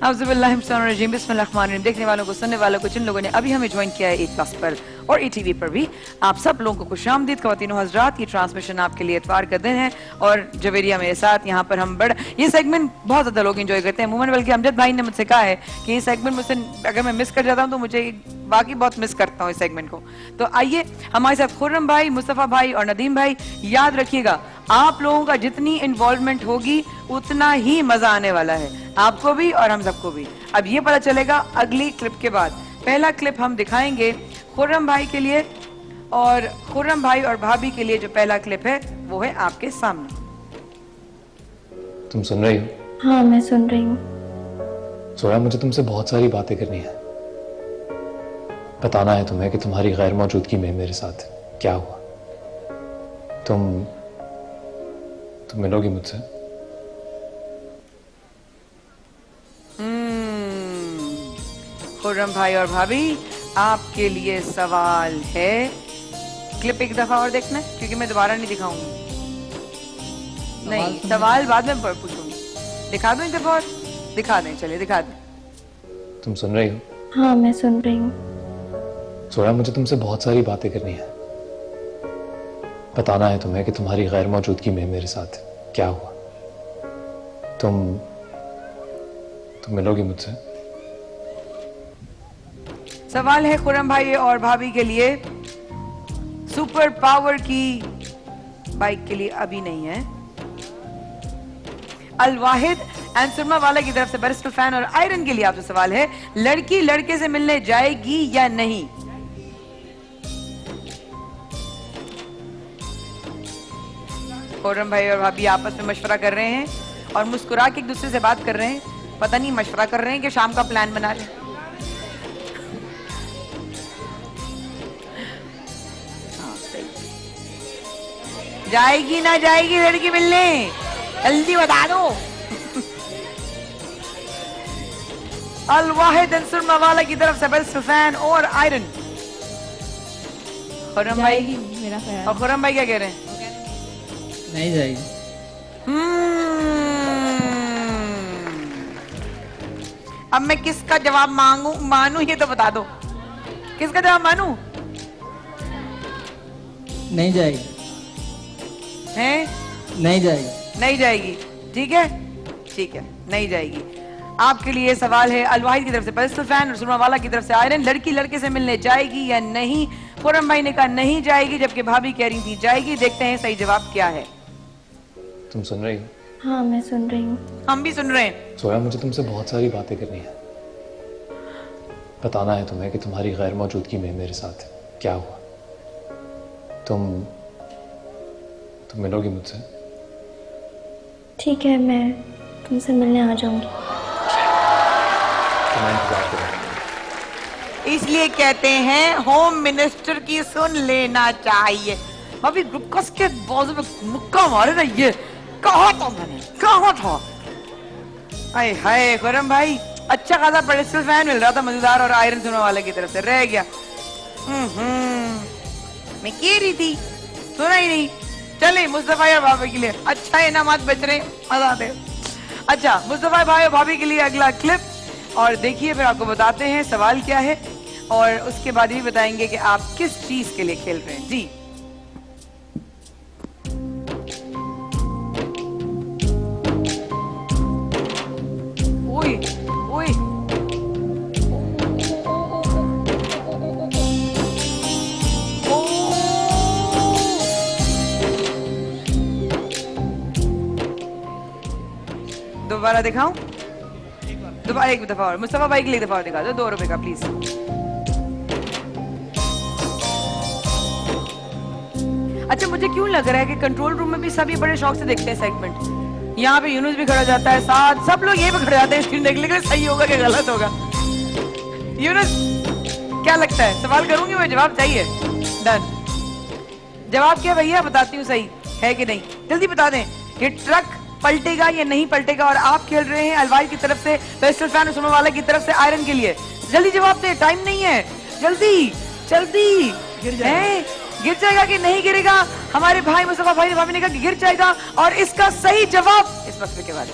बिस्मिल्लाहिर्रहमानिर्रहीम। बिस्मिल्लाहिर्रहमानिर्रहीम। देखने वालों को, सुनने वालों को, जिन लोगों ने अभी हमें ज्वाइन किया है ए प्लस पर और ATV पर भी, आप सब लोगों को खुशामदीद। ख़वातीनो हज़रात, ये ट्रांसमिशन आपके लिए इतवार का दिन है और जवेरिया मेरे साथ यहाँ पर हम ये सेगमेंट बहुत ज़्यादा लोग एंजॉय करते हैं। अमूमन बल्कि अमजद भाई ने मुझसे कहा है कि ये सेगमेंट मुझसे अगर मैं मिस कर जाता हूँ तो मुझे बाकी बहुत मिस करता हूँ इस सेगमेंट को। तो आइए हमारे साथ खुर्रम भाई, मुस्तफ़ा भाई और नदीम भाई। याद रखिएगा, आप लोगों का जितनी इन्वॉल्वमेंट होगी उतना ही मजा आने वाला है, आपको भी और हम सबको भी। अब ये पता चलेगा अगली क्लिप के बाद। पहला क्लिप हम दिखाएंगे खुर्रम भाई के लिए, और खुर्रम भाई और भाभी के लिए जो पहला क्लिप है वो है आपके सामने। तुम सुन रही हो? हाँ, मैं सुन रही हूँ। सोया, मुझे तुमसे बहुत सारी बातें करनी है। बताना है तुम्हें कि तुम्हारी गैर मौजूदगी में मेरे साथ क्या हुआ। तुम मिलोगी मुझसे? खुर्रम भाई और भाभी, आपके लिए सवाल है। क्लिप एक दफा और देखना है क्योंकि मैं दोबारा नहीं दिखाऊंगी। नहीं, सवाल बाद में पूछूंगी। दिखा दूं एक दफा और? दिखा दें, चलिए दिखा दें। तुम सुन रही हो? हाँ, मैं सुन रही हूँ। सोया, मुझे तुमसे बहुत सारी बातें करनी है। बताना है तुम्हें कि तुम्हारी गैर मौजूदगी में मेरे साथ क्या हुआ। तुम मिलोगी मुझसे? सवाल है खुर्रम भाई और भाभी के लिए। सुपर पावर की बाइक के लिए अभी नहीं है। अल-वाहिद एंड सुरमा वाला की तरफ से बैरिस्टर फैन और आयरन के लिए आपसे सवाल है, लड़की लड़के से मिलने जाएगी या नहीं? खुर्रम भाई और भाभी आपस में मशवरा कर रहे हैं और मुस्कुरा के एक दूसरे से बात कर रहे हैं। पता नहीं मशवरा कर रहे हैं कि शाम का प्लान बना रहे हैं। जाएगी ना जाएगी लड़की मिलने? जल्दी बता दो। अल-वाहिद अंसुर मवाला की तरफ से बेस्ट फैन और आयरन। खुर्रम भाई मेरा ख्याल। और खुर्रम भाई क्या कह रहे हैं? नहीं जाएगी। अब मैं किसका जवाब मानू ये तो बता दो। किसका जवाब मानू? नहीं जाएगी। हैं? नहीं जाएगी। नहीं जाएगी। ठीक है, ठीक है, नहीं जाएगी। आपके लिए सवाल है अल-वाहिद की तरफ से बेस्ट फैन और सुरमा वाला की तरफ से आयरन, लड़की लड़के से मिलने जाएगी या नहीं? खुर्रम भाई ने कहा नहीं जाएगी, जबकि भाभी कह रही थी जाएगी। देखते हैं सही जवाब क्या है। तुम सुन रही हो? हाँ, मैं सुन रही हूँ। हम भी सुन रहे हैं। सोया, मुझे तुमसे बहुत सारी बातें करनी है। बताना है तुम्हें कि तुम्हारी गैर मौजूदगी में मेरे साथ क्या हुआ। तुम मिलोगी मुझसे? ठीक है, मैं तुमसे मिलने आ जाऊंगी। मैं इंतजार करूंगा। इसलिए कहते हैं होम मिनिस्टर की सुन लेना चाहिए। अभी ग्रुप कस के बाजू में मुक्का मारे ना, ये कहा था मैंने, कहा था। आए हाय खुर्रम भाई, अच्छा खासा पेडिस्टल फैन मिल रहा था मजेदार और आयरन सुनने वाले की तरफ से रह गया। मैं कह रही थी, सुना ही नहीं। चले मुस्तफा और भाभी के लिए अच्छा इनामात बच रहे, मजा आते। अच्छा, मुस्तफा भाई और भाभी के लिए अगला क्लिप, और देखिए फिर आपको बताते हैं सवाल क्या है और उसके बाद भी बताएंगे कि आप किस चीज के लिए खेल रहे हैं। जी ओए ओए, दोबारा दिखाऊं? दोबारा एक दफा और मुस्तफा भाई के लिए दफा और दिखा दो, 2 रुपए का प्लीज। अच्छा, मुझे क्यों लग रहा है कि कंट्रोल रूम में भी सभी बड़े शौक से देखते हैं सेगमेंट। यहाँ पे यूनुस भी खड़ा जाता है, साथ सब लोग यहीं पे खड़े जाते हैं स्क्रीन देखने के लिए। सही होगा कि गलत होगा? यूनुस क्या लगता है? सवाल करूंगी मैं, जवाब चाहिए। डन। जवाब क्या भैया? बताती हूँ सही है कि नहीं, जल्दी बता दें। ये ट्रक पलटेगा या नहीं पलटेगा? और आप खेल रहे हैं अलवाई की तरफ से बेस्ट फैन और सुनने वाले की तरफ से आयरन के लिए। जल्दी जवाब दे, टाइम नहीं है, जल्दी जल्दी। गिर जाएगा कि नहीं गिरेगा? हमारे भाई मुस्तफा भाई ने भाभी ने कहा कि गिर जाएगा, और इसका सही जवाब इस वक्त के बाद